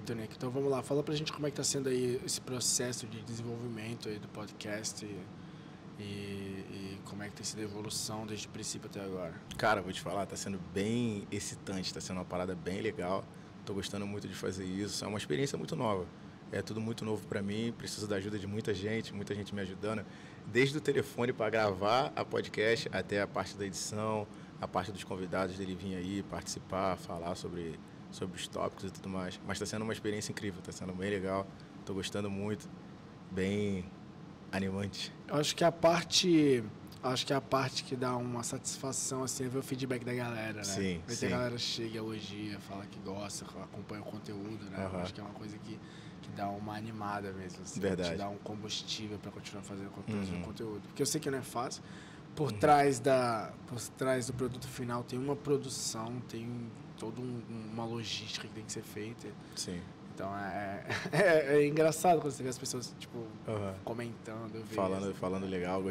Tonico, então vamos lá, fala pra gente como é que tá sendo aí esse processo de desenvolvimento aí do podcast e como é que tem sido a evolução desde o princípio até agora. Cara, vou te falar, tá sendo bem excitante, tá sendo uma parada bem legal, tô gostando muito de fazer isso, é uma experiência muito nova, é tudo muito novo pra mim, preciso da ajuda de muita gente me ajudando, desde o telefone para gravar a podcast até a parte da edição, a parte dos convidados dele vir aí participar, falar sobre os tópicos e tudo mais. Mas está sendo uma experiência incrível, está sendo bem legal, estou gostando muito, bem animante. Eu acho que a parte que dá uma satisfação assim, é ver o feedback da galera, né? Sim, ver que a galera chega, elogia, fala que gosta, acompanha o conteúdo, né? Eu acho que é uma coisa que dá uma animada mesmo, assim, verdade. Te dá um combustível para continuar fazendo conteúdo. Porque eu sei que não é fácil. Por trás do produto final tem uma produção, tem toda uma logística que tem que ser feita. Sim. Então é engraçado quando você vê as pessoas tipo comentando, falando legal,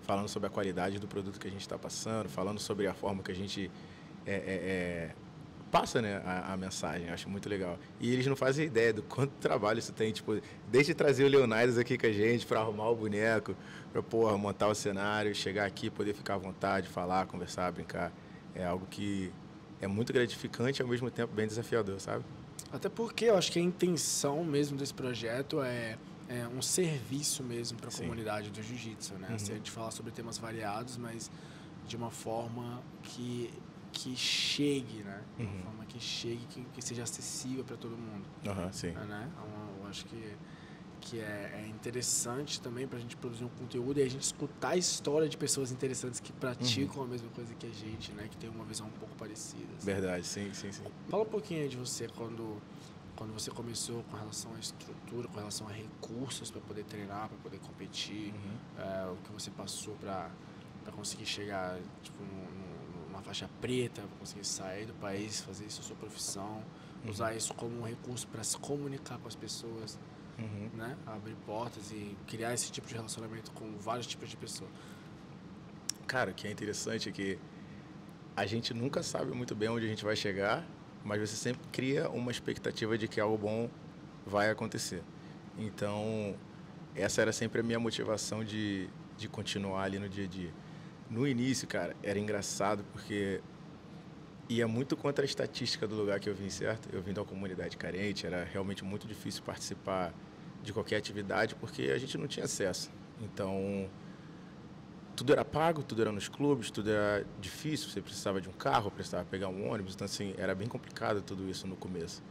falando sobre a qualidade do produto que a gente está passando, falando sobre a forma que a gente passa, né, a mensagem. Eu acho muito legal. E eles não fazem ideia do quanto trabalho isso tem, tipo, desde trazer o Leonidas aqui com a gente para arrumar o boneco, para montar o cenário, chegar aqui, poder ficar à vontade, falar, conversar, brincar. É algo que é muito gratificante e ao mesmo tempo bem desafiador, sabe? Até porque eu acho que a intenção mesmo desse projeto é um serviço mesmo para a comunidade do jiu-jitsu, né? Assim, a gente falar sobre temas variados, mas de uma forma que chegue, né? Uma forma que chegue, que seja acessível para todo mundo. Sim. Né? Eu acho que é interessante também para a gente produzir um conteúdo e a gente escutar a história de pessoas interessantes que praticam a mesma coisa que a gente, né? Que tem uma visão um pouco parecida. Assim. Verdade, sim. Fala um pouquinho aí de você quando você começou com relação à estrutura, com relação a recursos para poder treinar, para poder competir, o que você passou para conseguir chegar tipo, numa faixa preta, para conseguir sair do país, fazer isso a sua profissão, usar isso como um recurso para se comunicar com as pessoas, né? Abrir portas e criar esse tipo de relacionamento com vários tipos de pessoas. Cara, o que é interessante é que a gente nunca sabe muito bem onde a gente vai chegar, mas você sempre cria uma expectativa de que algo bom vai acontecer. Então, essa era sempre a minha motivação de continuar ali no dia a dia. No início, cara, era engraçado porque ia muito contra a estatística do lugar que eu vim, certo? Eu vim de uma comunidade carente, era realmente muito difícil participar de qualquer atividade porque a gente não tinha acesso. Então, tudo era pago, tudo era nos clubes, tudo era difícil, você precisava de um carro, precisava pegar um ônibus, então assim, era bem complicado tudo isso no começo.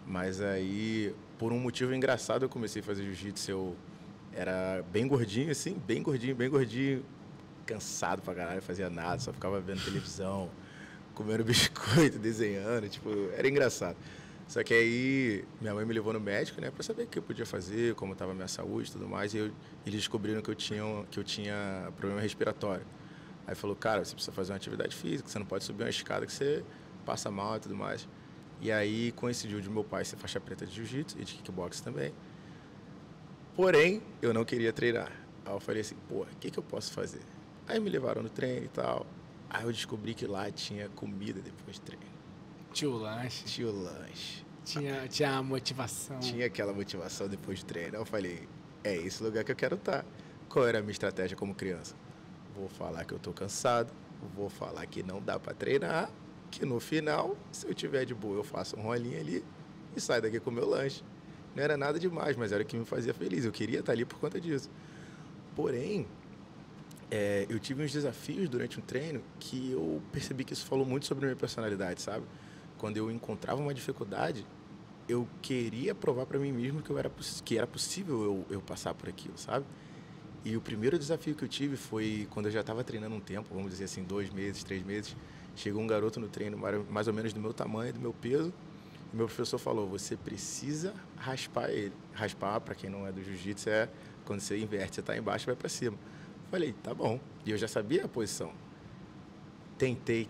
Mas aí, por um motivo engraçado, eu comecei a fazer jiu-jitsu, eu era bem gordinho, assim, bem gordinho, cansado pra caralho, fazia nada, só ficava vendo televisão, comendo biscoito, desenhando, tipo, era engraçado. Só que aí minha mãe me levou no médico, né, para saber o que eu podia fazer, como estava a minha saúde e tudo mais, e eles descobriram que eu tinha problema respiratório. Aí falou, cara, você precisa fazer uma atividade física, você não pode subir uma escada que você passa mal e tudo mais. E aí coincidiu de meu pai ser faixa preta de jiu-jitsu e de kickbox também. Porém, eu não queria treinar. Aí eu falei assim, pô, o que eu posso fazer? Aí me levaram no treino e tal. Aí eu descobri que lá tinha comida depois do treino. Tinha o lanche. Tinha a motivação. Tinha aquela motivação depois do treino. Aí eu falei, é esse lugar que eu quero estar. Qual era a minha estratégia como criança? Vou falar que eu tô cansado, vou falar que não dá para treinar, que no final, se eu tiver de boa, eu faço um rolinho ali e saio daqui com o meu lanche. Não era nada demais, mas era o que me fazia feliz. Eu queria estar ali por conta disso. Porém, eu tive uns desafios durante um treino que eu percebi que isso falou muito sobre a minha personalidade, sabe? Quando eu encontrava uma dificuldade, eu queria provar para mim mesmo que era possível eu passar por aquilo, sabe? E o primeiro desafio que eu tive foi quando eu já estava treinando um tempo, vamos dizer assim, 2 meses, 3 meses. Chegou um garoto no treino mais ou menos do meu tamanho, do meu peso. E meu professor falou, você precisa raspar ele. Raspar, para quem não é do jiu-jitsu, é quando você inverte, você está embaixo e vai para cima. Falei, tá bom. E eu já sabia a posição. Tentei,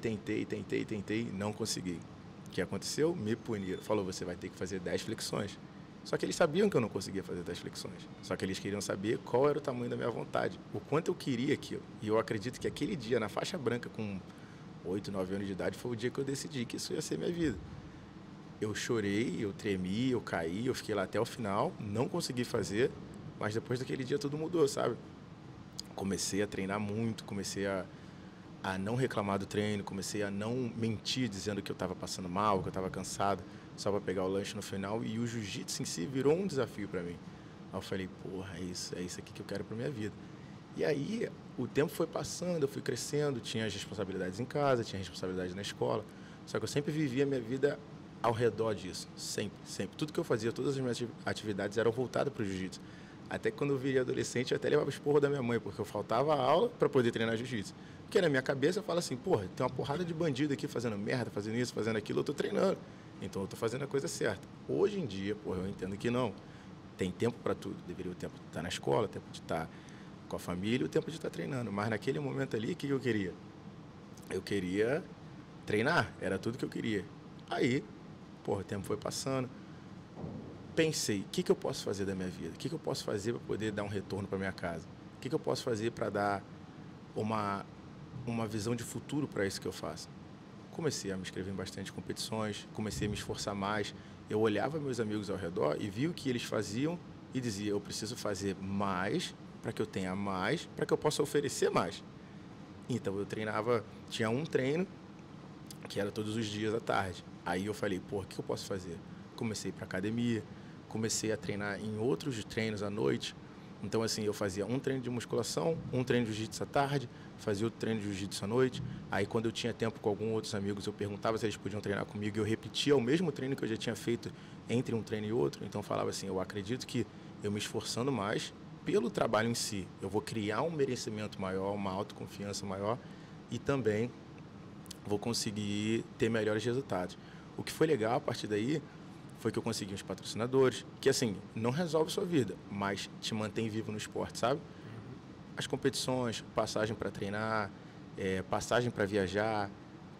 não consegui. O que aconteceu? Me puniram. Falou, você vai ter que fazer 10 flexões. Só que eles sabiam que eu não conseguia fazer 10 flexões. Só que eles queriam saber qual era o tamanho da minha vontade, o quanto eu queria aquilo. E eu acredito que aquele dia, na faixa branca, com 8, 9 anos de idade, foi o dia que eu decidi que isso ia ser minha vida. eu chorei, eu tremi, eu caí, eu fiquei lá até o final, não consegui fazer, mas depois daquele dia tudo mudou, sabe? Comecei a treinar muito, comecei a não reclamar do treino, comecei a não mentir dizendo que eu estava passando mal, que eu estava cansado, só para pegar o lanche no final, e o jiu-jitsu em si virou um desafio para mim. Aí eu falei, porra, é isso aqui que eu quero para minha vida. E aí o tempo foi passando, eu fui crescendo, tinha as responsabilidades em casa, tinha responsabilidade na escola, só que eu sempre vivia a minha vida ao redor disso, sempre, sempre. Tudo que eu fazia, todas as minhas atividades eram voltadas para o jiu-jitsu. Até que quando eu virei adolescente, eu até levava esporro da minha mãe, porque eu faltava aula para poder treinar jiu-jitsu. Porque na minha cabeça eu falo assim, porra, tem uma porrada de bandido aqui fazendo merda, fazendo isso, fazendo aquilo, eu tô treinando. Então eu tô fazendo a coisa certa. Hoje em dia, porra, eu entendo que não. Tem tempo para tudo. Deveria o tempo de estar na escola, o tempo de estar com a família, o tempo de estar treinando. Mas naquele momento ali, o que eu queria? Eu queria treinar, era tudo que eu queria. Aí, porra, o tempo foi passando. Pensei, o que eu posso fazer da minha vida? O que eu posso fazer para poder dar um retorno para minha casa? O que eu posso fazer para dar uma visão de futuro para isso que eu faço? Comecei a me inscrever em bastante competições, comecei a me esforçar mais. Eu olhava meus amigos ao redor e via o que eles faziam e dizia, eu preciso fazer mais para que eu tenha mais, para que eu possa oferecer mais. Então eu treinava, tinha um treino que era todos os dias à tarde. Aí eu falei, pô, o que eu posso fazer? Comecei para academia, comecei a treinar em outros treinos à noite. Então, assim, eu fazia um treino de musculação, um treino de jiu-jitsu à tarde, fazia outro treino de jiu-jitsu à noite. Aí, quando eu tinha tempo com alguns outros amigos, eu perguntava se eles podiam treinar comigo e eu repetia o mesmo treino que eu já tinha feito entre um treino e outro. Então, eu falava assim, eu acredito que eu me esforçando mais pelo trabalho em si, eu vou criar um merecimento maior, uma autoconfiança maior e também vou conseguir ter melhores resultados. O que foi legal a partir daí foi que eu consegui uns patrocinadores, que assim, não resolve sua vida, mas te mantém vivo no esporte, sabe? As competições, passagem para treinar, passagem para viajar,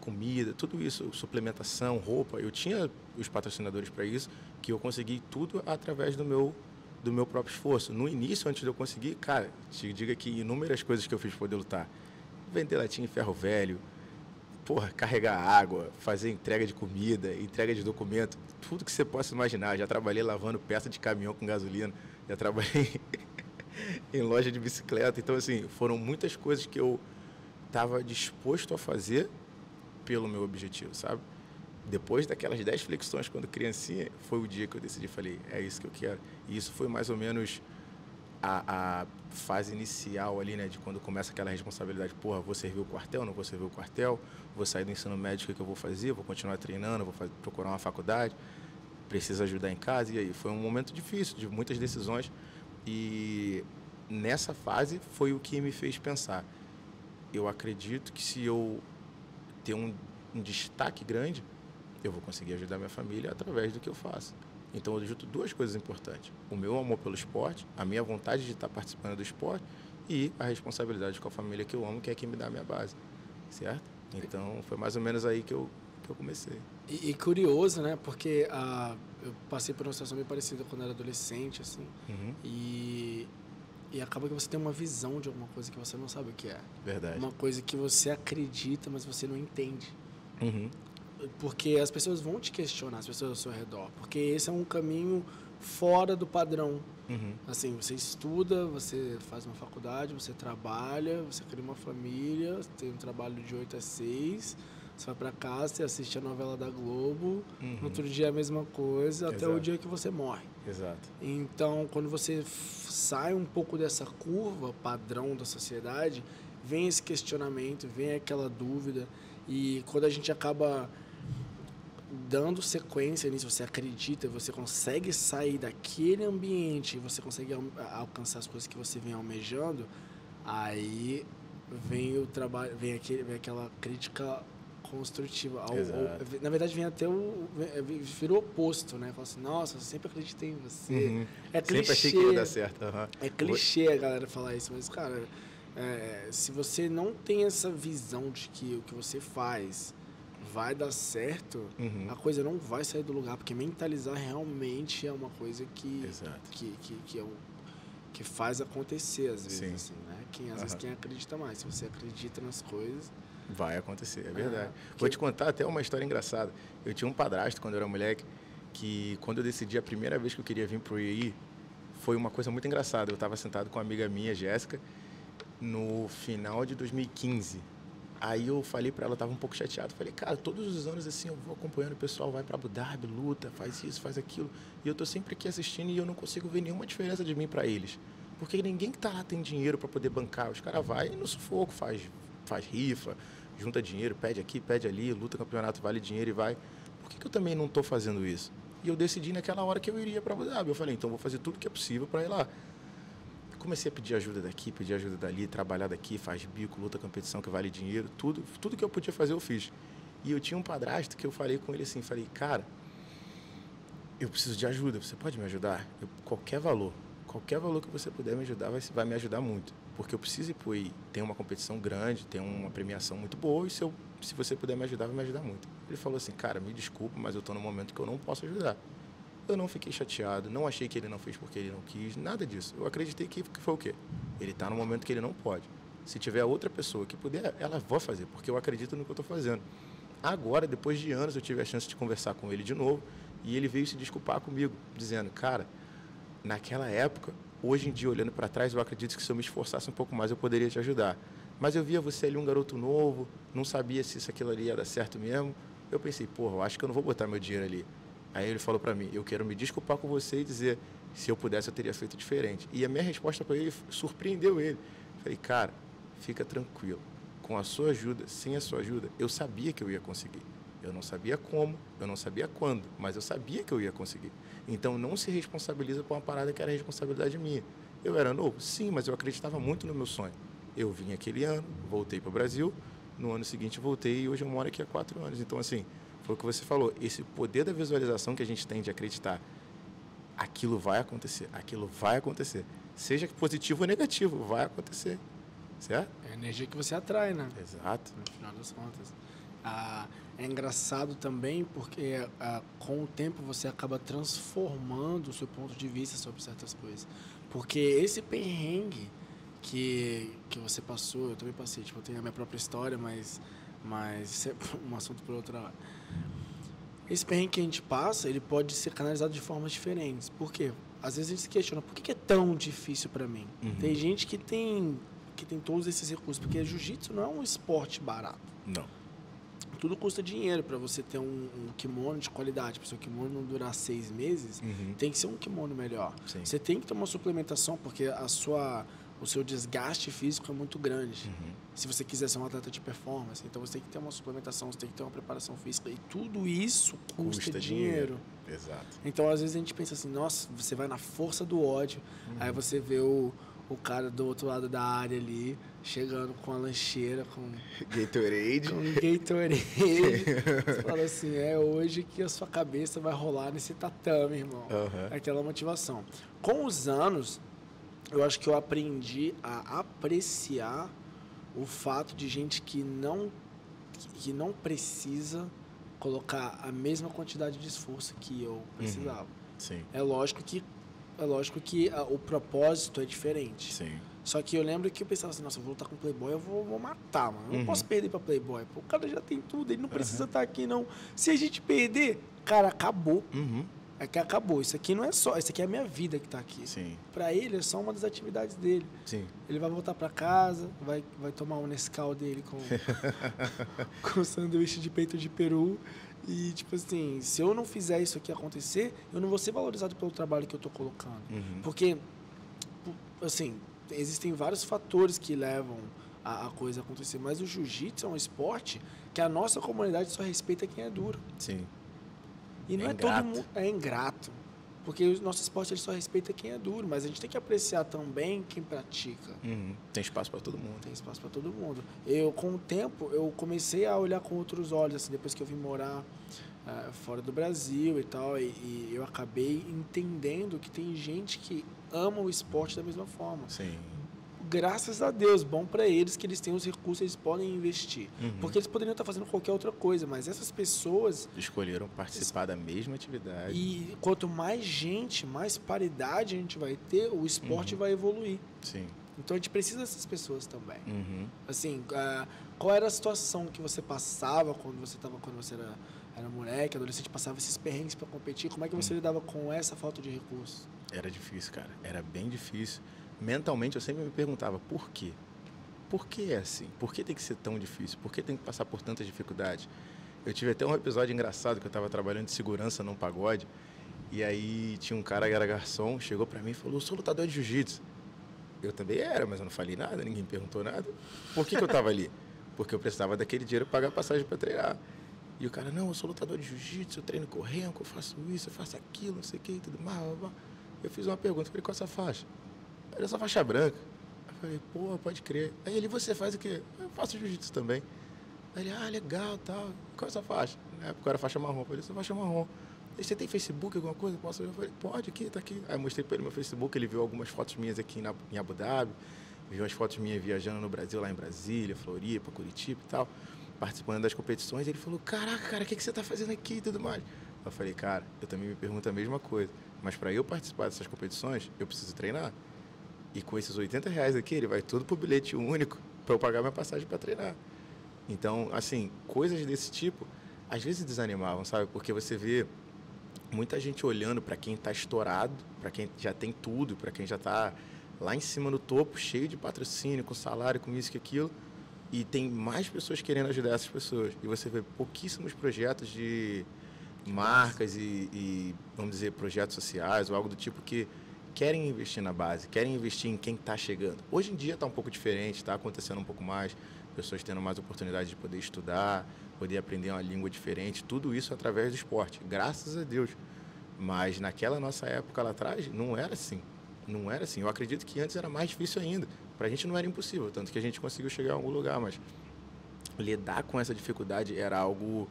comida, tudo isso, suplementação, roupa, eu tinha os patrocinadores para isso, que eu consegui tudo através do meu próprio esforço. No início, antes de eu conseguir, cara, te digo aqui inúmeras coisas que eu fiz para poder lutar. Vender latinha em ferro velho, porra, carregar água, fazer entrega de comida, entrega de documento, tudo que você possa imaginar. Já trabalhei lavando peça de caminhão com gasolina, já trabalhei em loja de bicicleta. Então, assim, foram muitas coisas que eu estava disposto a fazer pelo meu objetivo, sabe? Depois daquelas 10 flexões, quando criancinha, foi o dia que eu decidi, falei, é isso que eu quero. E isso foi mais ou menos a fase inicial ali, né, de quando começa aquela responsabilidade, porra, vou servir o quartel, não vou servir o quartel, vou sair do ensino médio, o que eu vou fazer, vou continuar treinando, procurar uma faculdade, preciso ajudar em casa, e aí foi um momento difícil, de muitas decisões, e nessa fase foi o que me fez pensar, eu acredito que se eu ter um destaque grande, eu vou conseguir ajudar minha família através do que eu faço. Então, eu junto duas coisas importantes. O meu amor pelo esporte, a minha vontade de estar participando do esporte e a responsabilidade com a família que eu amo, que é quem me dá a minha base. Certo? Então, foi mais ou menos aí que eu comecei. E curioso, né? Porque eu passei por uma situação bem parecida quando era adolescente, assim. Uhum. E acaba que você tem uma visão de alguma coisa que você não sabe o que é. Verdade. Uma coisa que você acredita, mas você não entende. Uhum. Porque as pessoas vão te questionar, as pessoas ao seu redor. Porque esse é um caminho fora do padrão. Uhum. Assim, você estuda, você faz uma faculdade, você trabalha, você cria uma família, tem um trabalho de 8 a 6, você vai para casa, você assiste a novela da Globo, Uhum. no outro dia é a mesma coisa, Exato. até o dia que você morre. Exato. Então, quando você sai um pouco dessa curva padrão da sociedade, vem esse questionamento, vem aquela dúvida, e quando a gente acaba dando sequência nisso, você acredita, você consegue sair daquele ambiente, você consegue alcançar as coisas que você vem almejando, aí vem o trabalho, vem aquela crítica construtiva. Na verdade, vem até vira o oposto, né? Fala assim, nossa, eu sempre acreditei em você. Uhum. É clichê. Sempre achei que ia dar certo. Uhum. É clichê a galera falar isso, mas, cara, se você não tem essa visão de que o que você faz vai dar certo, uhum. a coisa não vai sair do lugar, porque mentalizar realmente é uma coisa que faz acontecer, às vezes, assim, né? Às vezes quem acredita mais, se você acredita nas coisas... Vai acontecer, é verdade. Vou te contar até uma história engraçada. Eu tinha um padrasto quando eu era moleque, que quando eu decidi a primeira vez que eu queria vir para o IAI, foi uma coisa muito engraçada. Eu estava sentado com uma amiga minha, Jéssica, no final de 2015. Aí eu falei para ela, estava um pouco chateado, falei, cara, todos os anos assim eu vou acompanhando o pessoal, vai para Abu Dhabi, luta, faz isso, faz aquilo, e eu tô sempre aqui assistindo e eu não consigo ver nenhuma diferença de mim para eles. Porque ninguém que tá lá tem dinheiro para poder bancar, os caras vai no sufoco, faz rifa, junta dinheiro, pede aqui, pede ali, luta campeonato, vale dinheiro e vai. Por que eu também não estou fazendo isso? E eu decidi naquela hora que eu iria para Abu Dhabi. Eu falei, então vou fazer tudo que é possível para ir lá. Comecei a pedir ajuda daqui, pedir ajuda dali, trabalhar daqui, faz bico, luta, competição que vale dinheiro, tudo que eu podia fazer eu fiz. E eu tinha um padrasto que eu falei com ele assim, falei, cara, eu preciso de ajuda, você pode me ajudar? Qualquer valor que você puder me ajudar vai me ajudar muito. Porque eu preciso ir por aí, tem uma competição grande, tem uma premiação muito boa e se você puder me ajudar, vai me ajudar muito. Ele falou assim, cara, me desculpa, mas eu estou num momento que eu não posso ajudar. Eu não fiquei chateado, não achei que ele não fez porque ele não quis, nada disso. Eu acreditei que foi o quê? Ele está no momento que ele não pode. Se tiver outra pessoa que puder, ela vai fazer, porque eu acredito no que eu estou fazendo. Agora, depois de anos, eu tive a chance de conversar com ele de novo e ele veio se desculpar comigo, dizendo, cara, naquela época, hoje em dia, olhando para trás, eu acredito que se eu me esforçasse um pouco mais, eu poderia te ajudar. Mas eu via você ali um garoto novo, não sabia se isso aquilo ali ia dar certo mesmo. Eu pensei, porra, eu acho que eu não vou botar meu dinheiro ali. Aí ele falou para mim, eu quero me desculpar com você e dizer, se eu pudesse, eu teria feito diferente. E a minha resposta para ele surpreendeu ele. Falei, cara, fica tranquilo. Com a sua ajuda, sem a sua ajuda, eu sabia que eu ia conseguir. Eu não sabia como, eu não sabia quando, mas eu sabia que eu ia conseguir. Então, não se responsabiliza por uma parada que era responsabilidade minha. Eu era novo? Sim, mas eu acreditava muito no meu sonho. Eu vim aquele ano, voltei para o Brasil, no ano seguinte voltei e hoje eu moro aqui há 4 anos. Então, assim, foi o que você falou, esse poder da visualização que a gente tem de acreditar, aquilo vai acontecer. Seja positivo ou negativo, vai acontecer. Certo? É a energia que você atrai, né? Exato. No final das contas. É engraçado também porque com o tempo você acaba transformando o seu ponto de vista sobre certas coisas. Porque esse perrengue que você passou, eu também passei, tipo, eu tenho a minha própria história, mas isso é um assunto para outra hora. Esse perrengue que a gente passa, ele pode ser canalizado de formas diferentes. Por quê? Às vezes a gente se questiona, por que é tão difícil para mim? Uhum. Tem gente que tem todos esses recursos, porque jiu-jitsu não é um esporte barato. Não. Tudo custa dinheiro para você ter um kimono de qualidade. Para o seu kimono não durar 6 meses, tem que ser um kimono melhor. Sim. Você tem que ter uma suplementação, porque o seu desgaste físico é muito grande. Se você quiser ser um atleta de performance, então você tem que ter uma suplementação, você tem que ter uma preparação física. E tudo isso custa dinheiro. Exato. Então, às vezes, a gente pensa assim, nossa, você vai na força do ódio, aí você vê o cara do outro lado da área ali, chegando com a lancheira, com Gatorade. Você fala assim, é hoje que a sua cabeça vai rolar nesse tatame, irmão. Aquela motivação. Com os anos, eu acho que eu aprendi a apreciar o fato de gente que não precisa colocar a mesma quantidade de esforço que eu precisava. Sim. É lógico que o propósito é diferente. Sim. Só que eu lembro que eu pensava assim, nossa, eu vou lutar com o Playboy, eu vou matar, mano. Eu não posso perder pra Playboy. Pô, o cara já tem tudo, ele não precisa estar aqui, não. Se a gente perder, cara, acabou. É que acabou. Isso aqui não é só, isso aqui é a minha vida que tá aqui. Sim. Pra ele, é só uma das atividades dele. Sim. Ele vai voltar pra casa, vai tomar um Nescau dele com sanduíche de peito de peru. E, tipo assim, se eu não fizer isso aqui acontecer, eu não vou ser valorizado pelo trabalho que eu tô colocando. Porque, assim, existem vários fatores que levam a coisa a acontecer, mas o jiu-jitsu é um esporte que a nossa comunidade só respeita quem é duro. Sim. E não é todo mundo... É ingrato. Porque o nosso esporte ele só respeita quem é duro, mas a gente tem que apreciar também quem pratica. Tem espaço para todo mundo. Tem espaço para todo mundo. Eu, com o tempo, eu comecei a olhar com outros olhos, assim, depois que eu vim morar fora do Brasil e tal, e eu acabei entendendo que tem gente que ama o esporte da mesma forma. Sim. Graças a Deus, bom para eles que eles têm os recursos, eles podem investir. Porque eles poderiam estar fazendo qualquer outra coisa, mas essas pessoas... escolheram participar da mesma atividade. E quanto mais gente, mais paridade a gente vai ter, o esporte vai evoluir. Sim. Então a gente precisa dessas pessoas também. Assim, qual era a situação que você passava quando você era era moleque, adolescente, passava esses perrengues para competir. Como é que você lidava com essa falta de recursos? Era difícil, cara. Era bem difícil. Mentalmente, eu sempre me perguntava, por quê? Por que é assim? Por que tem que ser tão difícil? Por que tem que passar por tantas dificuldades? Eu tive até um episódio engraçado, que eu estava trabalhando de segurança num pagode, e aí tinha um cara que era garçom, chegou para mim e falou, eu sou lutador de jiu-jitsu. Eu também era, mas eu não falei nada, ninguém me perguntou nada. Por que eu estava ali? Porque eu precisava daquele dinheiro para pagar passagem para treinar. E o cara, não, eu sou lutador de jiu-jitsu, eu treino correndo, eu faço isso, eu faço aquilo, não sei o que, tudo mais. Eu fiz uma pergunta, falei, qual é essa faixa? Era essa faixa branca. Eu falei, pô, pode crer. Aí ele, você faz o quê? Eu faço jiu-jitsu também. Aí ele, legal, tal. Qual é essa faixa? Na época era faixa marrom. Eu falei, essa faixa marrom. E você tem Facebook, alguma coisa? Posso ver? Eu falei, pode, aqui, tá aqui. Aí eu mostrei para ele meu Facebook, ele viu algumas fotos minhas aqui em Abu Dhabi, viu as fotos minhas viajando no Brasil, lá em Brasília, Floripa, Curitiba e tal, participando das competições. Ele falou, caraca, cara, o que você tá fazendo aqui e tudo mais? Eu falei, cara, eu também me pergunto a mesma coisa, mas para eu participar dessas competições, eu preciso treinar. E com esses R$80 aqui, ele vai tudo pro bilhete único para eu pagar minha passagem para treinar. Então, assim, coisas desse tipo, às vezes desanimavam, sabe? Porque você vê muita gente olhando para quem está estourado, para quem já tem tudo, para quem já está lá em cima no topo, cheio de patrocínio, com salário, com isso, com aquilo, e tem mais pessoas querendo ajudar essas pessoas. E você vê pouquíssimos projetos de marcas e, vamos dizer, projetos sociais ou algo do tipo que querem investir na base, querem investir em quem está chegando. Hoje em dia está um pouco diferente, está acontecendo um pouco mais, pessoas tendo mais oportunidade de poder estudar, poder aprender uma língua diferente, tudo isso através do esporte, graças a Deus. Mas naquela nossa época lá atrás, não era assim. Não era assim. Eu acredito que antes era mais difícil ainda. Para a gente não era impossível, tanto que a gente conseguiu chegar a algum lugar, mas lidar com essa dificuldade era algo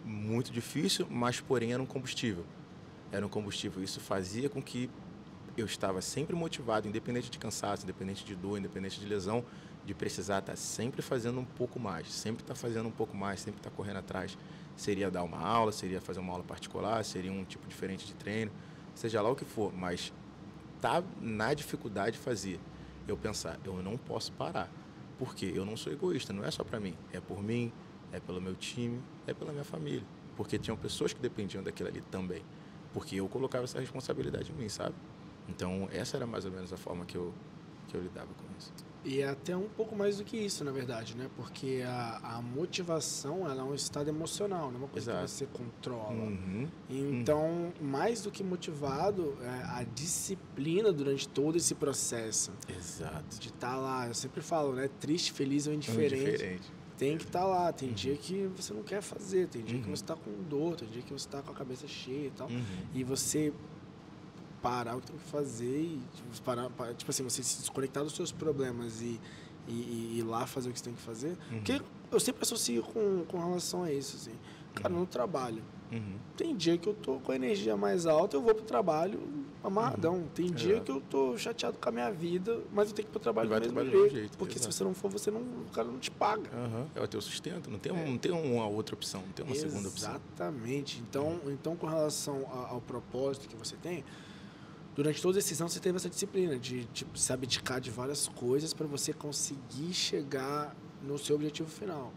muito difícil, mas porém era um combustível. Era um combustível. Isso fazia com que eu estava sempre motivado, independente de cansaço, independente de dor, independente de lesão, de precisar estar sempre fazendo um pouco mais, sempre estar fazendo um pouco mais, sempre estar correndo atrás. Seria dar uma aula, seria fazer uma aula particular, seria um tipo diferente de treino, seja lá o que for, mas tá na dificuldade de fazer. Eu pensar, eu não posso parar, porque eu não sou egoísta, não é só para mim, é por mim, é pelo meu time, é pela minha família, porque tinham pessoas que dependiam daquilo ali também, porque eu colocava essa responsabilidade em mim, sabe? Então, essa era mais ou menos a forma que eu lidava com isso. E é até um pouco mais do que isso, na verdade, né? Porque a motivação, ela é um estado emocional, não é uma coisa que você controla. Então, mais do que motivado, a disciplina durante todo esse processo. Exato. De estar lá, eu sempre falo, né? Triste, feliz ou indiferente. Tem que estar lá. Tem dia que você não quer fazer, tem dia que você está com dor, tem dia que você está com a cabeça cheia e tal. E você parar o que tem que fazer e tipo assim, você se desconectar dos seus problemas e ir lá fazer o que você tem que fazer. Porque eu sempre associo com relação a isso, assim. Cara, no trabalho. Tem dia que eu tô com a energia mais alta, eu vou pro trabalho amarradão. Tem dia que eu tô chateado com a minha vida, mas eu tenho que ir pro trabalho do mesmo jeito. Porque se você não for, o cara não te paga. É o teu sustento, não tem uma outra opção, não tem uma segunda opção. Exatamente. Então, com relação ao propósito que você tem, durante todos esses anos você teve essa disciplina de se abdicar de várias coisas para você conseguir chegar no seu objetivo final.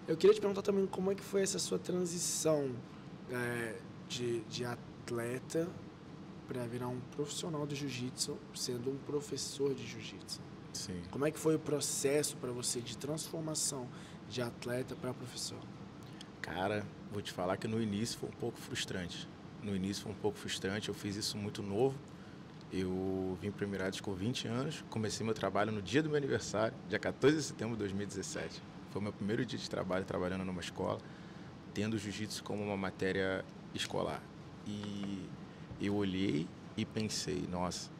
Eu queria te perguntar também como é que foi essa sua transição de atleta para virar um profissional de jiu-jitsu, sendo um professor de jiu-jitsu. Sim. Como é que foi o processo para você de transformação de atleta para professor? Cara, vou te falar que no início foi um pouco frustrante. Eu fiz isso muito novo. Eu vim para o Emirados com 20 anos, comecei meu trabalho no dia do meu aniversário, dia 14 de setembro de 2017. Foi o meu primeiro dia de trabalho, trabalhando numa escola, tendo o jiu-jitsu como uma matéria escolar. E eu olhei e pensei, nossa,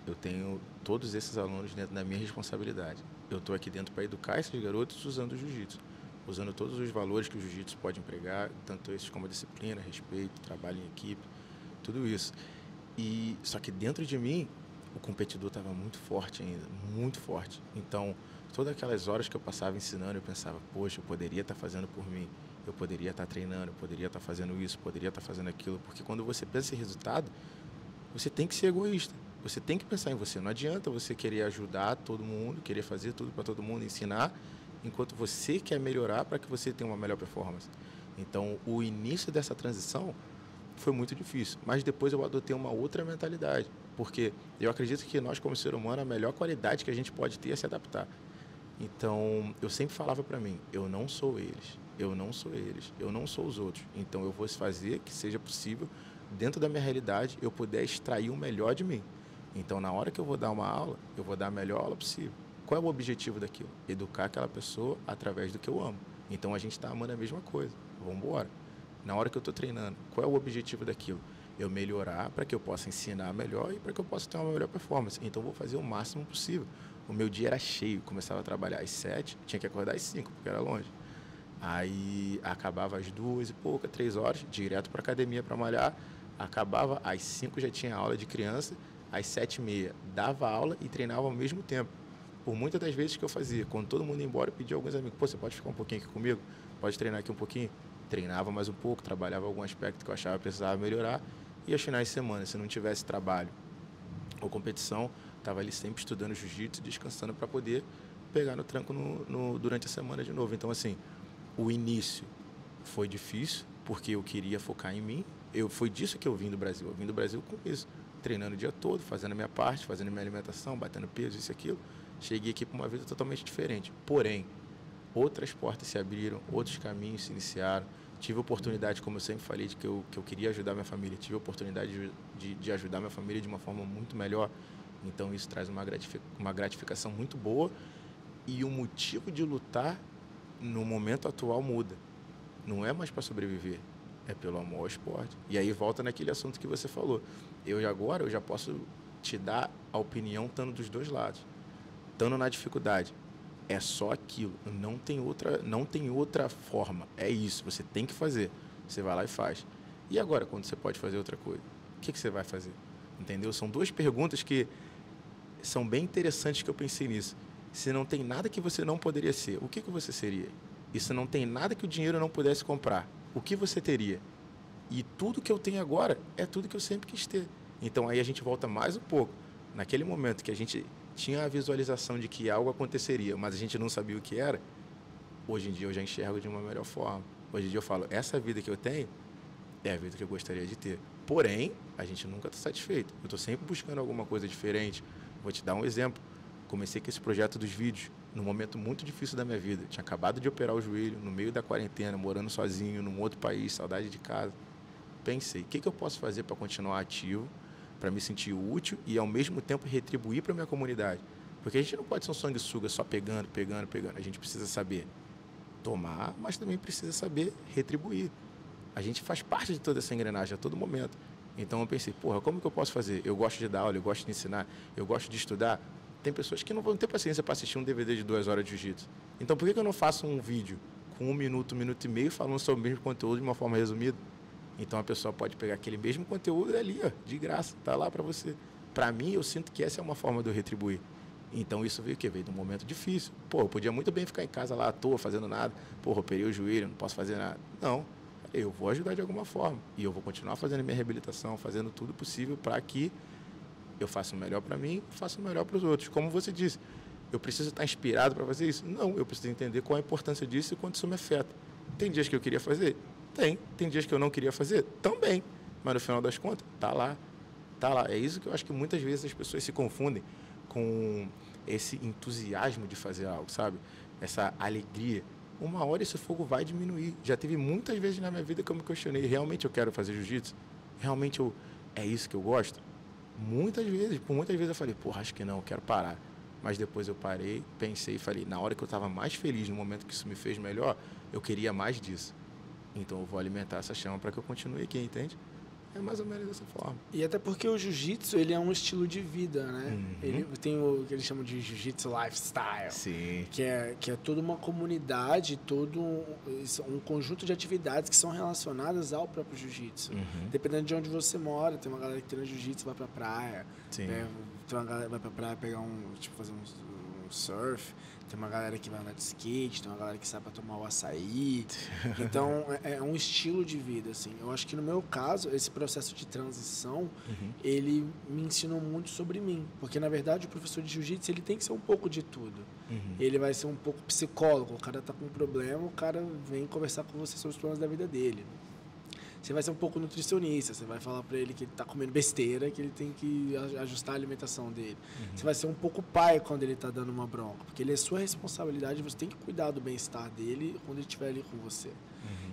eu tenho todos esses alunos dentro da minha responsabilidade. Eu estou aqui dentro para educar esses garotos usando o jiu-jitsu, usando todos os valores que o jiu-jitsu pode empregar, tanto esses como a disciplina, respeito, trabalho em equipe, tudo isso. E só que dentro de mim, o competidor estava muito forte ainda, muito forte. Então, todas aquelas horas que eu passava ensinando, eu pensava, poxa, eu poderia estar fazendo por mim, eu poderia estar treinando, eu poderia estar fazendo isso, poderia estar fazendo aquilo. Porque quando você pensa em resultado, você tem que ser egoísta. Você tem que pensar em você. Não adianta você querer ajudar todo mundo, querer fazer tudo para todo mundo, ensinar, enquanto você quer melhorar para que você tenha uma melhor performance. Então, o início dessa transição foi muito difícil, mas depois eu adotei uma outra mentalidade, porque eu acredito que nós, como ser humano, a melhor qualidade que a gente pode ter é se adaptar. Então, eu sempre falava para mim, eu não sou eles, eu não sou eles, eu não sou os outros. Então, eu vou fazer que seja possível, dentro da minha realidade, eu puder extrair o melhor de mim. Então, na hora que eu vou dar uma aula, eu vou dar a melhor aula possível. Qual é o objetivo daquilo? Educar aquela pessoa através do que eu amo. Então, a gente está amando a mesma coisa. Vamos embora. Na hora que eu estou treinando, qual é o objetivo daquilo? Eu melhorar para que eu possa ensinar melhor e para que eu possa ter uma melhor performance. Então, eu vou fazer o máximo possível. O meu dia era cheio, começava a trabalhar às 7, tinha que acordar às 5, porque era longe. Aí, acabava às 2 e pouca, 3 horas, direto para a academia para malhar. Acabava às 5, já tinha aula de criança. Às 7h30, dava aula e treinava ao mesmo tempo. Por muitas das vezes que eu fazia, quando todo mundo ia embora, eu pedia a alguns amigos, pô, você pode ficar um pouquinho aqui comigo? Pode treinar aqui um pouquinho? Treinava mais um pouco, trabalhava algum aspecto que eu achava que precisava melhorar. E aos finais de semana, se não tivesse trabalho ou competição, estava ali sempre estudando jiu-jitsu, descansando para poder pegar no tranco durante a semana de novo. Então, assim, o início foi difícil, porque eu queria focar em mim. Foi disso que eu vim do Brasil. Eu vim do Brasil com isso, treinando o dia todo, fazendo a minha parte, fazendo a minha alimentação, batendo peso, isso e aquilo. Cheguei aqui para uma vida totalmente diferente. Porém, outras portas se abriram, outros caminhos se iniciaram. Tive a oportunidade, como eu sempre falei, de que eu queria ajudar minha família. Tive a oportunidade de ajudar minha família de uma forma muito melhor. Então, isso traz uma gratificação muito boa. E o motivo de lutar, no momento atual, muda. Não é mais para sobreviver, é pelo amor ao esporte. E aí volta naquele assunto que você falou. Eu já posso te dar a opinião estando dos dois lados. Estando na dificuldade. É só aquilo, não tem outra forma. É isso, você tem que fazer. Você vai lá e faz. E agora, quando você pode fazer outra coisa? O que você vai fazer? Entendeu? São duas perguntas que são bem interessantes que eu pensei nisso. Se não tem nada que você não poderia ser, o que você seria? E se não tem nada que o dinheiro não pudesse comprar, o que você teria? E tudo que eu tenho agora é tudo que eu sempre quis ter. Então aí a gente volta mais um pouco. Naquele momento que a gente tinha a visualização de que algo aconteceria, mas a gente não sabia o que era, hoje em dia eu já enxergo de uma melhor forma. Hoje em dia eu falo, essa vida que eu tenho é a vida que eu gostaria de ter. Porém, a gente nunca está satisfeito. Eu estou sempre buscando alguma coisa diferente. Vou te dar um exemplo. Comecei com esse projeto dos vídeos num momento muito difícil da minha vida. Tinha acabado de operar o joelho, no meio da quarentena, morando sozinho, num outro país, saudade de casa. Pensei, o que eu posso fazer para continuar ativo, para me sentir útil e, ao mesmo tempo, retribuir para a minha comunidade? Porque a gente não pode ser um sanguessuga só pegando. A gente precisa saber tomar, mas também precisa saber retribuir. A gente faz parte de toda essa engrenagem a todo momento. Então, eu pensei, como que eu posso fazer? Eu gosto de dar aula, eu gosto de ensinar, eu gosto de estudar. Tem pessoas que não vão ter paciência para assistir um DVD de 2 horas de jiu-jitsu. Então, por que eu não faço um vídeo com 1 minuto, 1 minuto e meio, falando sobre o mesmo conteúdo de uma forma resumida? Então, a pessoa pode pegar aquele mesmo conteúdo ali, de graça, está lá para você. Para mim, eu sinto que essa é uma forma de eu retribuir. Então, isso veio o quê? Veio de um momento difícil. Eu podia muito bem ficar em casa lá à toa, fazendo nada. Operei o joelho, não posso fazer nada. Não, eu vou ajudar de alguma forma. E eu vou continuar fazendo minha reabilitação, fazendo tudo possível para que eu faça o melhor para mim, faça o melhor para os outros. Como você disse, eu preciso estar inspirado para fazer isso? Não, eu preciso entender qual a importância disso e quanto isso me afeta. Tem dias que eu queria fazer? Tem dias que eu não queria fazer? Também. Mas no final das contas, tá lá. É isso que eu acho que muitas vezes as pessoas se confundem com esse entusiasmo de fazer algo, sabe? Essa alegria. Uma hora esse fogo vai diminuir. Já teve muitas vezes na minha vida que eu me questionei, realmente eu quero fazer jiu-jitsu? Realmente é isso que eu gosto? Por muitas vezes eu falei, acho que não, eu quero parar. Mas depois eu parei, pensei e falei, na hora que eu estava mais feliz, no momento que isso me fez melhor, eu queria mais disso. Então eu vou alimentar essa chama para que eu continue aqui, entende? É mais ou menos dessa forma. E até porque o jiu-jitsu, ele é um estilo de vida, né? Uhum. Ele tem o que eles chamam de jiu-jitsu lifestyle. Sim. Que é toda uma comunidade, todo um conjunto de atividades que são relacionadas ao próprio jiu-jitsu. Uhum. Dependendo de onde você mora, tem uma galera que treina jiu-jitsu, vai pra praia. Sim. Né? Tem uma galera que vai pra praia pegar fazer um surf, tem uma galera que vai andar de skate, tem uma galera que sai para tomar o açaí. Então, é um estilo de vida, assim. Eu acho que no meu caso, esse processo de transição, ele me ensinou muito sobre mim. Porque, na verdade, o professor de jiu-jitsu, ele tem que ser um pouco de tudo. Ele vai ser um pouco psicólogo. O cara tá com um problema, o cara vem conversar com você sobre os problemas da vida dele. Você vai ser um pouco nutricionista, você vai falar para ele que ele está comendo besteira, que ele tem que ajustar a alimentação dele. Você vai ser um pouco pai quando ele está dando uma bronca, porque ele é sua responsabilidade, você tem que cuidar do bem-estar dele quando ele estiver ali com você.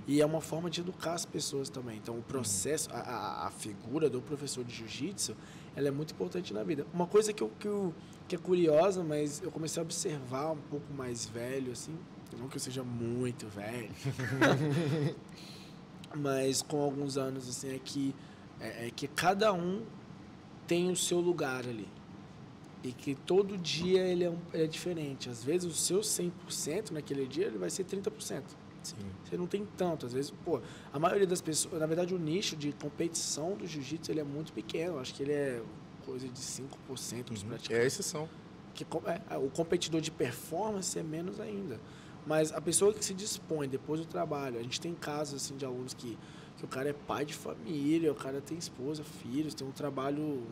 E é uma forma de educar as pessoas também. Então, o processo, a figura do professor de jiu-jitsu, ela é muito importante na vida. Uma coisa que é curiosa, mas eu comecei a observar um pouco mais velho, assim, não que eu seja muito velho, mas com alguns anos, assim, é que cada um tem o seu lugar ali. E que todo dia ele é diferente. Às vezes o seu 100% naquele dia ele vai ser 30%. Sim. Você não tem tanto. Às vezes, a maioria das pessoas... Na verdade, o nicho de competição do jiu-jitsu ele é muito pequeno. Acho que ele é coisa de 5% dos praticantes. É a exceção. O competidor de performance é menos ainda. Mas a pessoa que se dispõe depois do trabalho, a gente tem casos assim, de alunos que o cara é pai de família, o cara tem esposa, filhos, tem um trabalho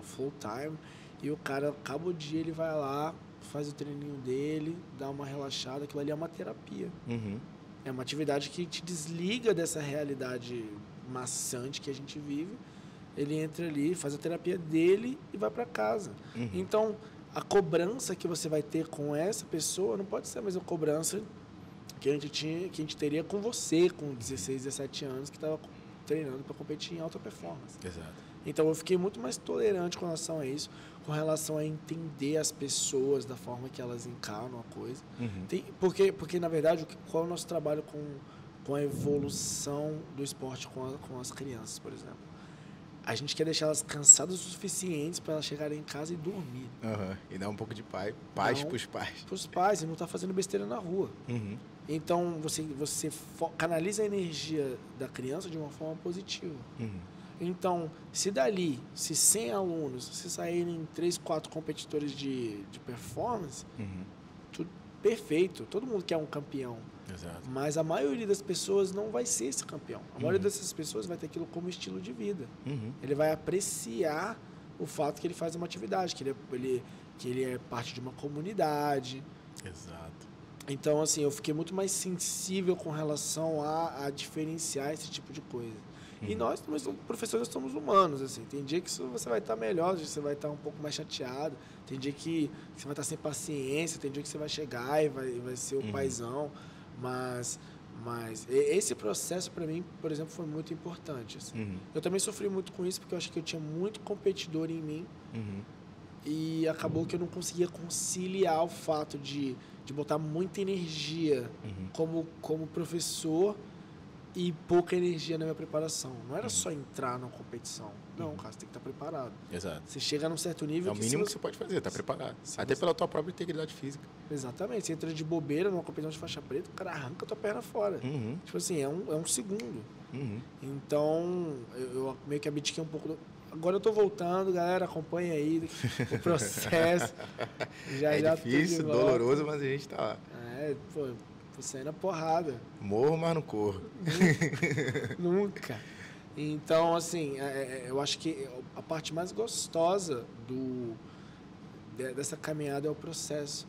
full time, e o cara, acaba o dia, ele vai lá, faz o treininho dele, dá uma relaxada, aquilo ali é uma terapia. É uma atividade que te desliga dessa realidade maçante que a gente vive. Ele entra ali, faz a terapia dele e vai para casa. Então, a cobrança que você vai ter com essa pessoa não pode ser a mesma cobrança que a gente teria com você, com 16, 17 anos, que estava treinando para competir em alta performance. Exato. Então, eu fiquei muito mais tolerante com relação a isso, com relação a entender as pessoas da forma que elas encaram a coisa. Porque, na verdade, qual é o nosso trabalho com a evolução do esporte com as crianças, por exemplo? A gente quer deixar elas cansadas o suficiente para elas chegarem em casa e dormir. E dar um pouco de paz para os pais. Para os pais, e não tá fazendo besteira na rua. Então, você canaliza a energia da criança de uma forma positiva. Então, se 100 alunos, se saírem 3, 4 competidores de performance, tudo perfeito. Todo mundo quer um campeão. Exato. Mas a maioria das pessoas não vai ser esse campeão. A maioria dessas pessoas vai ter aquilo como estilo de vida. Ele vai apreciar o fato que ele faz uma atividade, que ele é parte de uma comunidade. Exato. Então, assim, eu fiquei muito mais sensível com relação a diferenciar esse tipo de coisa. E nós professores, somos humanos, assim. Tem dia que você vai estar melhor, você vai estar um pouco mais chateado. Tem dia que você vai estar sem paciência, tem dia que você vai chegar e vai ser o paizão. Mas esse processo, para mim, por exemplo, foi muito importante. Assim. Eu também sofri muito com isso, porque eu acho que eu tinha muito competidor em mim. E acabou que eu não conseguia conciliar o fato de botar muita energia como professor e pouca energia na minha preparação. Não era só entrar na competição. Não, cara, você tem que estar preparado. Exato. Você chega num certo nível... É o mínimo que você pode fazer, estar preparado. Até pela tua própria integridade física. Exatamente. Você entra de bobeira numa competição de faixa preta, o cara arranca a tua perna fora. Tipo assim, é um segundo. Então, eu meio que abdiquei um pouco... Agora eu tô voltando, galera, acompanha aí o processo. já difícil, doloroso, mas a gente tá lá. Vou sair na porrada. Morro, mas não corro. Nunca. Então, assim, eu acho que a parte mais gostosa dessa caminhada é o processo.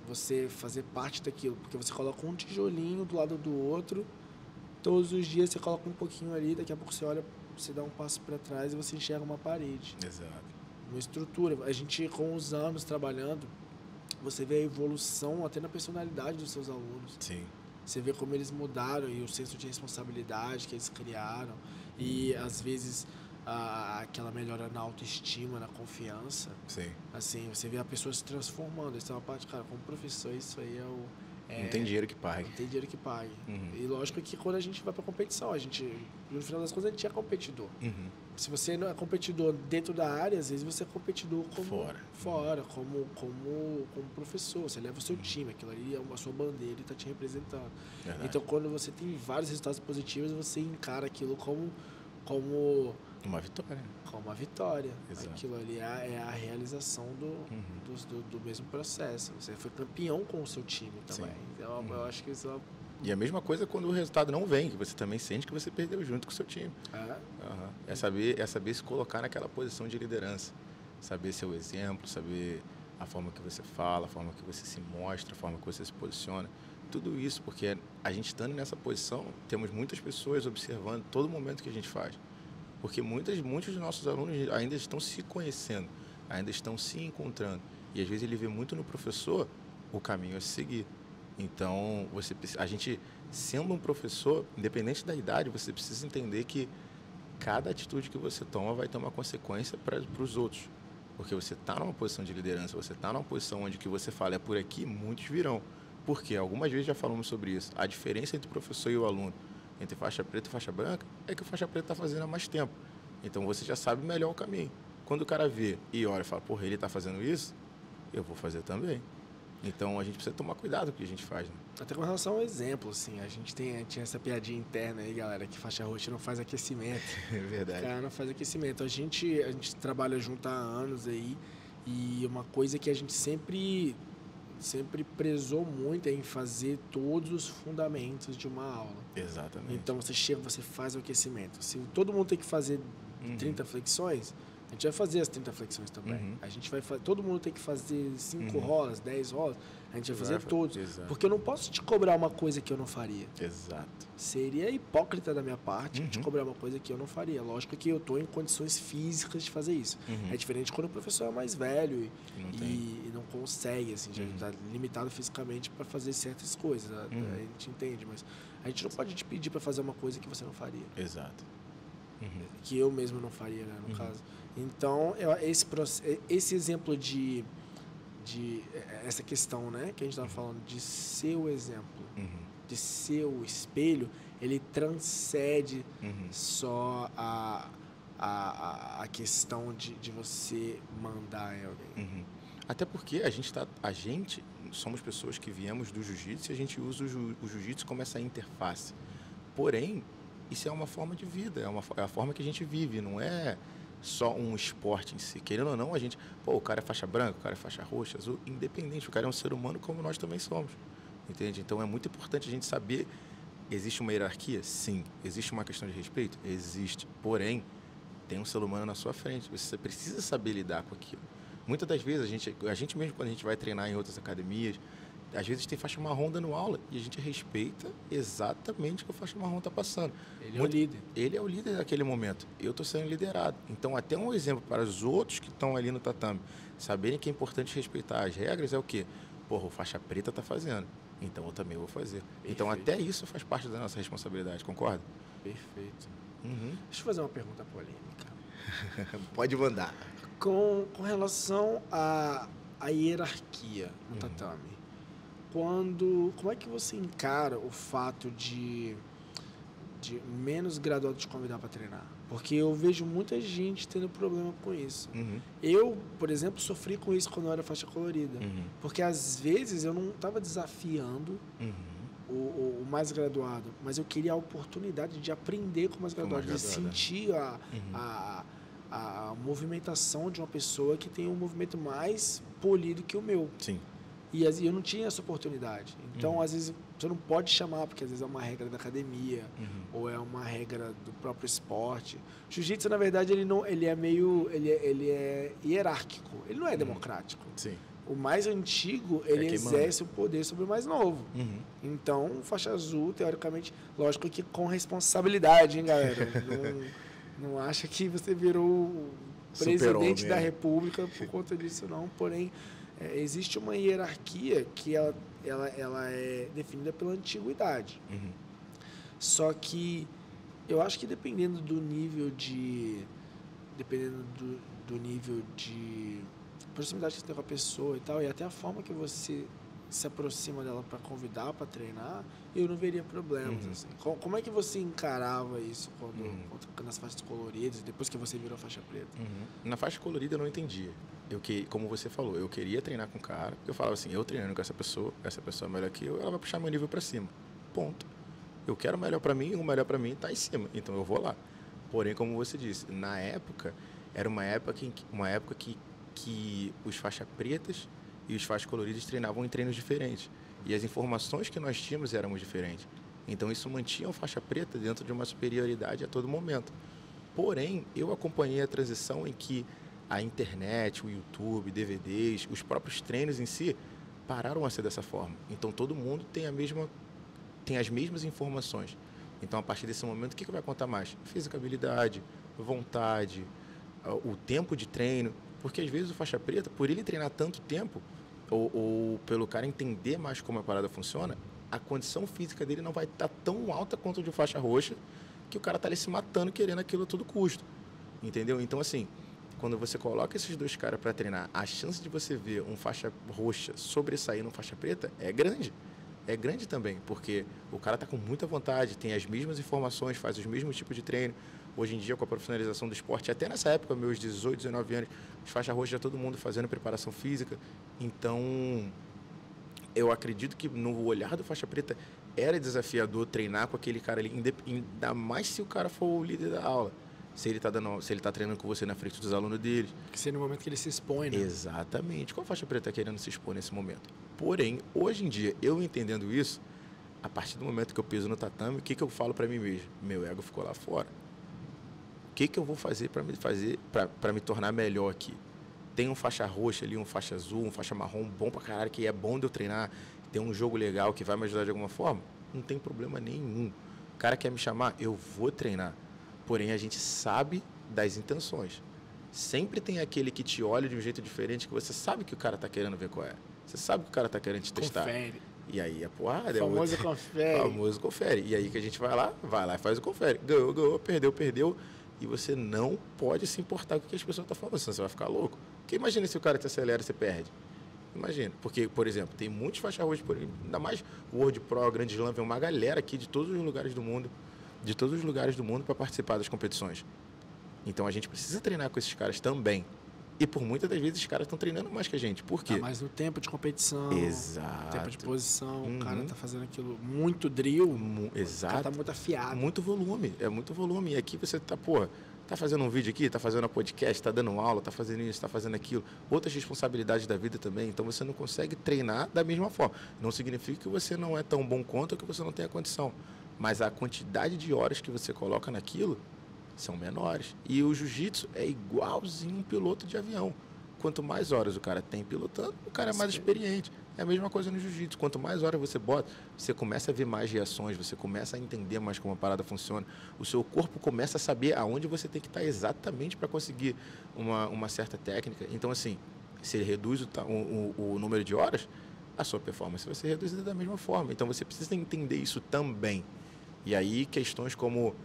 Você fazer parte daquilo. Porque você coloca um tijolinho do lado do outro, todos os dias você coloca um pouquinho ali, daqui a pouco você olha, você dá um passo para trás e você enxerga uma parede. Exato. Uma estrutura. A gente, com os anos trabalhando, você vê a evolução até na personalidade dos seus alunos. Sim. Você vê como eles mudaram e o senso de responsabilidade que eles criaram. E, às vezes, aquela melhora na autoestima, na confiança. Sim. Assim, você vê a pessoa se transformando. Essa é uma parte, cara, como professor, isso aí não tem dinheiro que pague. Não tem dinheiro que pague. E lógico que quando a gente vai para competição, no final das contas, a gente é competidor. Se você não é competidor dentro da área, às vezes você é competidor fora, como professor. Você leva o seu time, aquilo ali é a sua bandeira e está te representando. Verdade. Então, quando você tem vários resultados positivos, você encara aquilo como Uma vitória. como uma vitória. Exato. Aquilo ali é a realização do mesmo processo. Você foi campeão com o seu time também. Sim. Então, eu acho que isso E a mesma coisa quando o resultado não vem, que você também sente que você perdeu junto com o seu time. é. É saber se colocar naquela posição de liderança. Saber ser o exemplo, saber a forma que você fala, a forma que você se mostra, a forma que você se posiciona. Tudo isso, porque a gente estando nessa posição, temos muitas pessoas observando todo momento que a gente faz. Porque muitos dos nossos alunos ainda estão se conhecendo, ainda estão se encontrando. E às vezes ele vê muito no professor o caminho a se seguir. Então, a gente, sendo um professor, independente da idade, você precisa entender que cada atitude que você toma vai ter uma consequência para os outros. Porque você está numa posição de liderança, você está numa posição onde que você fala, é por aqui, muitos virão. Porque algumas vezes já falamos sobre isso. A diferença entre o professor e o aluno, entre faixa preta e faixa branca, é que o faixa preta está fazendo há mais tempo. Então, você já sabe melhor o caminho. Quando o cara vê e olha e fala, porra, ele está fazendo isso, eu vou fazer também. Então, a gente precisa tomar cuidado com o que a gente faz, né? Até com relação ao exemplo, assim, a gente tinha essa piadinha interna aí, galera, que faixa roxa não faz aquecimento. É verdade. O cara não faz aquecimento. A gente trabalha junto há anos aí e uma coisa que a gente sempre prezou muito é em fazer todos os fundamentos de uma aula. Exatamente. Então, você chega, você faz o aquecimento. Se todo mundo tem que fazer 30 flexões, a gente vai fazer as 30 flexões também. A gente vai todo mundo tem que fazer 5 rolas, 10 rolas. A gente vai fazer todos. Exato. Porque eu não posso te cobrar uma coisa que eu não faria. Exato. Seria hipócrita da minha parte te cobrar uma coisa que eu não faria. Lógico que eu estou em condições físicas de fazer isso. É diferente quando o professor é mais velho e não consegue, assim, já está limitado fisicamente para fazer certas coisas. A gente entende, mas a gente não pode te pedir para fazer uma coisa que você não faria. Exato. Que eu mesmo não faria, né, no caso. Então, esse exemplo de essa questão, né, que a gente estava falando, de ser o exemplo, de ser o espelho, ele transcende só a questão de você mandar em alguém. Até porque a gente somos pessoas que viemos do jiu-jitsu e a gente usa o jiu-jitsu como essa interface. Porém, isso é uma forma de vida, é a forma que a gente vive, não é só um esporte em si. Querendo ou não, o cara é faixa branca, o cara é faixa roxa, azul, independente, o cara é um ser humano como nós também somos, entende? Então, é muito importante a gente saber, existe uma hierarquia? Sim. Existe uma questão de respeito? Existe. Porém, tem um ser humano na sua frente, você precisa saber lidar com aquilo. Muitas das vezes, a gente mesmo, quando a gente vai treinar em outras academias, às vezes tem faixa marrom dando aula e a gente respeita exatamente o que a faixa marrom está passando. Ele é o líder. Ele é o líder naquele momento. Eu estou sendo liderado. Então, até um exemplo para os outros que estão ali no tatame, saberem que é importante respeitar as regras é o quê? Porra, o faixa preta está fazendo, então eu também vou fazer. Perfeito. Então, até isso faz parte da nossa responsabilidade, concorda? Perfeito. Deixa eu fazer uma pergunta polêmica. Pode mandar. Com relação à hierarquia no tatame, como é que você encara o fato de menos graduados te convidar para treinar? Porque eu vejo muita gente tendo problema com isso. Eu, por exemplo, sofri com isso quando eu era faixa colorida. Porque às vezes eu não estava desafiando o mais graduado, mas eu queria a oportunidade de aprender com o mais graduado, de sentir a movimentação de uma pessoa que tem um movimento mais polido que o meu. Sim. E eu não tinha essa oportunidade. Então, às vezes, você não pode chamar, porque às vezes é uma regra da academia, ou é uma regra do próprio esporte. Jiu-jitsu, na verdade, ele é hierárquico, ele não é democrático. Sim. O mais antigo, ele exerce o poder sobre o mais novo. Então, faixa azul, teoricamente, lógico que com responsabilidade, hein, galera? Não acha que você virou o presidente da República por conta disso, não. Porém, existe uma hierarquia que ela é definida pela antiguidade. Só que eu acho que dependendo do nível de proximidade que você tem com a pessoa e tal, e até a forma que você se aproxima dela para convidar para treinar, eu não veria problemas. Assim. Como é que você encarava isso quando nas faixas coloridas, depois que você virou faixa preta? Na faixa colorida eu não entendia. Como você falou, eu queria treinar com o cara, eu falava assim, eu treinando com essa pessoa é melhor que eu, ela vai puxar meu nível para cima. Ponto. Eu quero o melhor para mim, o melhor para mim está em cima, então eu vou lá. Porém, como você disse, na época, era uma época que os faixas pretas e os faixas coloridas treinavam em treinos diferentes. E as informações que nós tínhamos eram diferentes. Então, isso mantinha o faixa preta dentro de uma superioridade a todo momento. Porém, eu acompanhei a transição em que a internet, o YouTube, DVDs, os próprios treinos em si pararam a ser dessa forma. Então, todo mundo tem as mesmas informações. Então, a partir desse momento, o que vai contar mais? Fisicabilidade, vontade, o tempo de treino. Porque, às vezes, o faixa preta, por ele treinar tanto tempo, ou pelo cara entender mais como a parada funciona, a condição física dele não vai estar tão alta quanto a de faixa roxa, que o cara está ali se matando querendo aquilo a todo custo. Entendeu? Então, assim, quando você coloca esses dois caras para treinar, a chance de você ver um faixa roxa sobressair num faixa preta é grande. É grande também, porque o cara está com muita vontade, tem as mesmas informações, faz os mesmos tipos de treino. Hoje em dia, com a profissionalização do esporte, até nessa época, meus 18, 19 anos, os faixa roxa já todo mundo fazendo preparação física. Então, eu acredito que no olhar do faixa preta era desafiador treinar com aquele cara ali, ainda mais se o cara for o líder da aula. Se ele está treinando com você na frente dos alunos dele. Que seria no momento que ele se expõe, né? Exatamente. Qual faixa preta está querendo se expor nesse momento? Porém, hoje em dia, eu entendendo isso, a partir do momento que eu piso no tatame, o que eu falo para mim mesmo? Meu ego ficou lá fora. O que eu vou fazer para me tornar melhor aqui? Tem um faixa roxa ali, um faixa azul, um faixa marrom bom pra caralho, que é bom de eu treinar, tem um jogo legal que vai me ajudar de alguma forma? Não tem problema nenhum. O cara quer me chamar, eu vou treinar. Porém, a gente sabe das intenções. Sempre tem aquele que te olha de um jeito diferente, que você sabe que o cara está querendo ver qual é. Você sabe que o cara está querendo te testar. Confere. E aí a porrada é famoso confere. Famoso confere. E aí que a gente vai lá e faz o confere. Ganhou, perdeu. E você não pode se importar com o que as pessoas estão falando, senão você vai ficar louco. Porque imagina se o cara te acelera e você perde. Imagina. Porque, por exemplo, tem muitos faixas roxas, ainda mais o World Pro, Grande Slam, vem uma galera aqui de todos os lugares do mundo, para participar das competições. Então a gente precisa treinar com esses caras também. E por muitas das vezes os caras estão treinando mais que a gente. Por quê? Tá mais no tempo de competição. Exato. Tempo de posição. O cara tá fazendo aquilo muito drill. Exato. O cara tá muito afiado. Muito volume. É muito volume. E aqui você tá, tá fazendo um vídeo aqui, tá fazendo um podcast, tá dando aula, tá fazendo isso, tá fazendo aquilo. Outras responsabilidades da vida também. Então você não consegue treinar da mesma forma. Não significa que você não é tão bom quanto ou que você não tenha condição. Mas a quantidade de horas que você coloca naquilo são menores. E o jiu-jitsu é igualzinho um piloto de avião. Quanto mais horas o cara tem pilotando, o cara é mais experiente. É a mesma coisa no jiu-jitsu. Quanto mais horas você bota, você começa a ver mais reações, você começa a entender mais como a parada funciona. O seu corpo começa a saber aonde você tem que estar exatamente para conseguir uma certa técnica. Então, assim, se ele reduz o número de horas, a sua performance vai ser reduzida da mesma forma. Então, você precisa entender isso também. E aí, questões como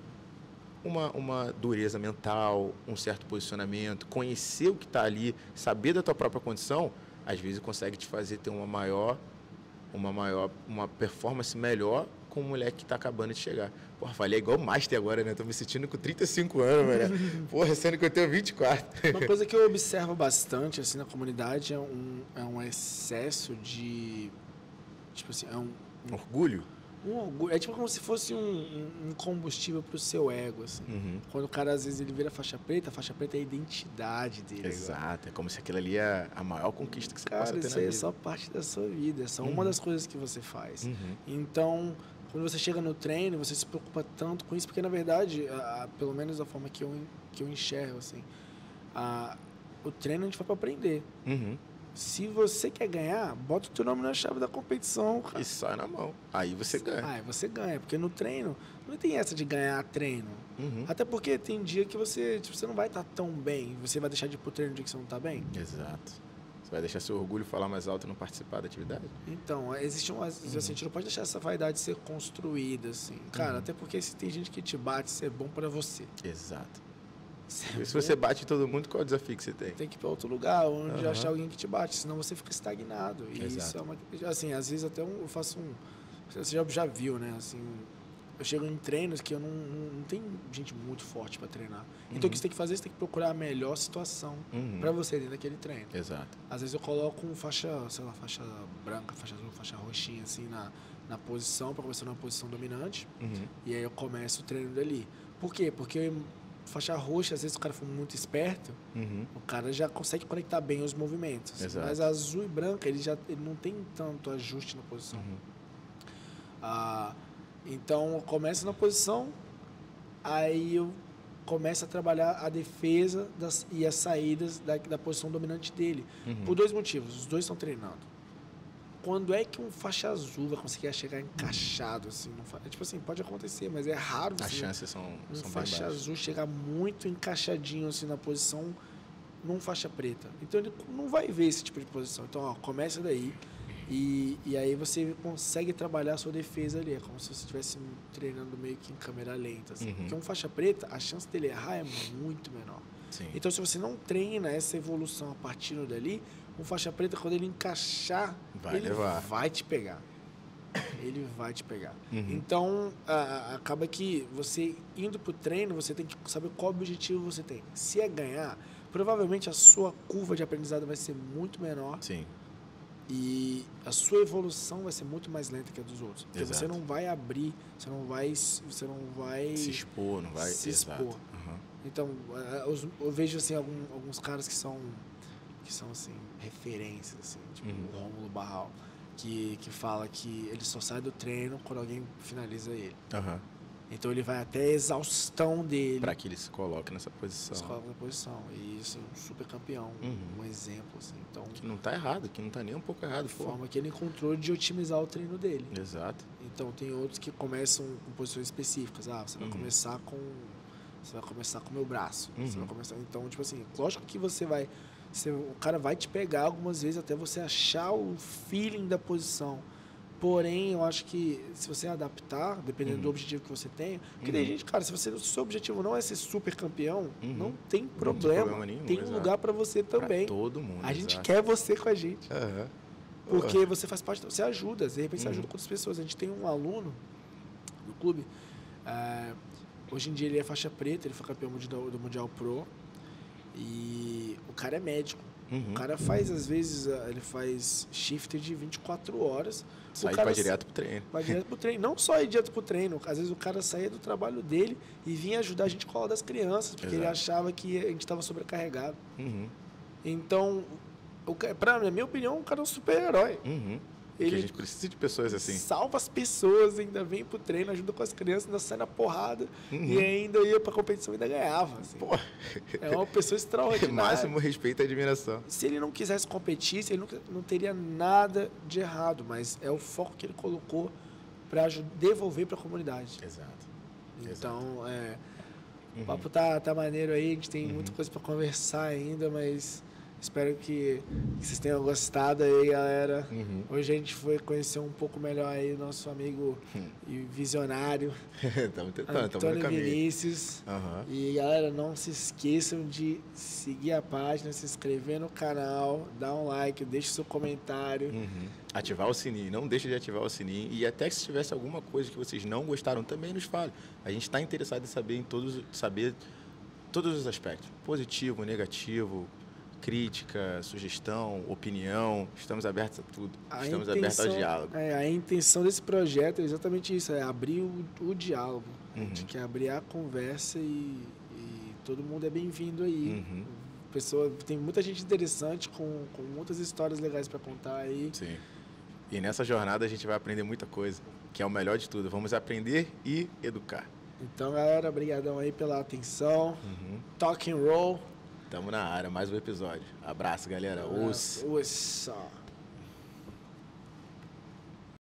uma dureza mental, um certo posicionamento, conhecer o que está ali, saber da tua própria condição, às vezes consegue te fazer ter uma performance melhor com um moleque que está acabando de chegar. Porra, falei igual Master agora, né? Estou me sentindo com 35 anos, velho. Porra, sendo que eu tenho 24. Uma coisa que eu observo bastante assim, na comunidade é um excesso de... Tipo assim, orgulho? Um orgulho. É tipo como se fosse um combustível pro seu ego, assim. Uhum. Quando o cara, às vezes, ele vira faixa preta é a identidade dele. Exato. Agora. É como se aquilo ali é a maior conquista que você possa ter na vida. Cara, isso aí é só parte da sua vida. É só uma das coisas que você faz. Então, quando você chega no treino, você se preocupa tanto com isso, porque, na verdade, pelo menos da forma que eu enxergo, assim, o treino a gente vai pra aprender. Se você quer ganhar, bota o teu nome na chave da competição, cara. E sai na mão. Aí você ganha. Aí você ganha, porque no treino não tem essa de ganhar treino. Até porque tem dia que você não vai estar tão bem. Você vai deixar de ir pro treino no dia que você não tá bem. Exato. Você vai deixar seu orgulho falar mais alto e não participar da atividade? Então, existe assim, a gente não pode deixar essa vaidade ser construída, assim. Cara, até porque se tem gente que te bate, isso é bom pra você. Exato. Se você bate em todo mundo, qual é o desafio que você tem? Tem que ir para outro lugar onde achar alguém que te bate, senão você fica estagnado. E isso é uma... Assim, às vezes até eu faço Você já viu, né? Assim, eu chego em treinos que eu não tenho gente muito forte para treinar. Então o que você tem que fazer, você tem que procurar a melhor situação para você dentro daquele treino. Exato. Às vezes eu coloco faixa branca, faixa azul, faixa roxinha, assim, na posição, para começar numa posição dominante. E aí eu começo o treino dali. Por quê? Porque faixa roxa, às vezes o cara for muito esperto, o cara já consegue conectar bem os movimentos. Exato. Mas azul e branca, ele não tem tanto ajuste na posição. Então, eu começo na posição, aí eu começo a trabalhar a defesa e as saídas da posição dominante dele. Por 2 motivos, os dois estão treinando. Quando é que um faixa azul vai conseguir chegar encaixado, assim? Tipo assim, pode acontecer, mas é raro. As chances são bem faixa baixas. azul chegar muito encaixadinho, assim, na posição, num faixa preta. Então, ele não vai ver esse tipo de posição. Então, ó, começa daí e aí você consegue trabalhar a sua defesa ali. É como se você estivesse treinando meio que em câmera lenta, assim. Porque um faixa preta, a chance dele errar é muito menor. Sim. Então, se você não treina essa evolução a partir dali, um faixa preta, quando ele encaixar, ele vai te pegar. Ele vai te pegar. Então, acaba que você, indo para o treino, você tem que saber qual objetivo você tem. Se é ganhar, provavelmente a sua curva de aprendizado vai ser muito menor. Sim. E a sua evolução vai ser muito mais lenta que a dos outros. Porque Exato. você não vai abrir, você não vai se expor, não vai se expor. Então, eu vejo assim, alguns caras que são assim, referências, assim, tipo o Rômulo Barral, que fala que ele só sai do treino quando alguém finaliza ele. Então ele vai até a exaustão dele. Para que ele se coloque nessa posição. Se coloque na posição. E isso é um super campeão, um exemplo, assim. Então, que não está errado, que não está nem um pouco errado. A forma que ele encontrou de otimizar o treino dele. Exato. Então tem outros que começam com posições específicas. Você vai começar com o meu braço. Você vai começar, então, tipo assim, lógico que o cara vai te pegar algumas vezes até você achar o feeling da posição. Porém, eu acho que se você adaptar, dependendo do objetivo que você tem... Porque tem gente, cara, se o seu objetivo não é ser super campeão, não tem problema. Nenhum, tem um lugar para você também. Pra todo mundo. A gente quer você com a gente. Porque você faz parte... Você ajuda. De repente, você ajuda outras pessoas. A gente tem um aluno no clube... hoje em dia ele é faixa preta, ele foi campeão do Mundial Pro. E o cara é médico. O cara faz, às vezes, ele faz shifter de 24 horas. Vai direto pro treino. Vai direto pro treino. Não só ir direto pro treino. Às vezes o cara saía do trabalho dele e vinha ajudar a gente com a aula das crianças, porque ele achava que a gente estava sobrecarregado. Então, na minha opinião, o cara é um super-herói. Ele, a gente precisa de pessoas assim. Salva as pessoas, ainda vem pro treino, ajuda com as crianças, ainda sai na porrada e ainda ia pra competição e ainda ganhava. Assim. É uma pessoa extraordinária. Máximo respeito e admiração. Se ele não quisesse competir, ele não teria nada de errado, mas é o foco que ele colocou para devolver para a comunidade. Exato. Então, o papo tá maneiro aí, a gente tem muita coisa para conversar ainda, mas... Espero que vocês tenham gostado aí, galera. Hoje a gente foi conhecer um pouco melhor aí o nosso amigo e visionário, estamos tentando, Antônio Vinícius. E, galera, não se esqueçam de seguir a página, se inscrever no canal, dar um like, deixe seu comentário. Ativar o sininho, não deixe de ativar o sininho. E até que se tivesse alguma coisa que vocês não gostaram, também nos fale. A gente está interessado em saber todos os aspectos. Positivo, negativo, crítica, sugestão, opinião, estamos abertos a tudo. Estamos abertos ao diálogo. A intenção desse projeto é exatamente isso, é abrir o diálogo. A gente quer abrir a conversa e todo mundo é bem-vindo aí. Tem muita gente interessante com muitas histórias legais para contar aí. Sim. E nessa jornada a gente vai aprender muita coisa, que é o melhor de tudo. Vamos aprender e educar. Então, galera, obrigadão aí pela atenção. Talk and roll. Tamo na área, mais um episódio. Abraço, galera. Os. Só.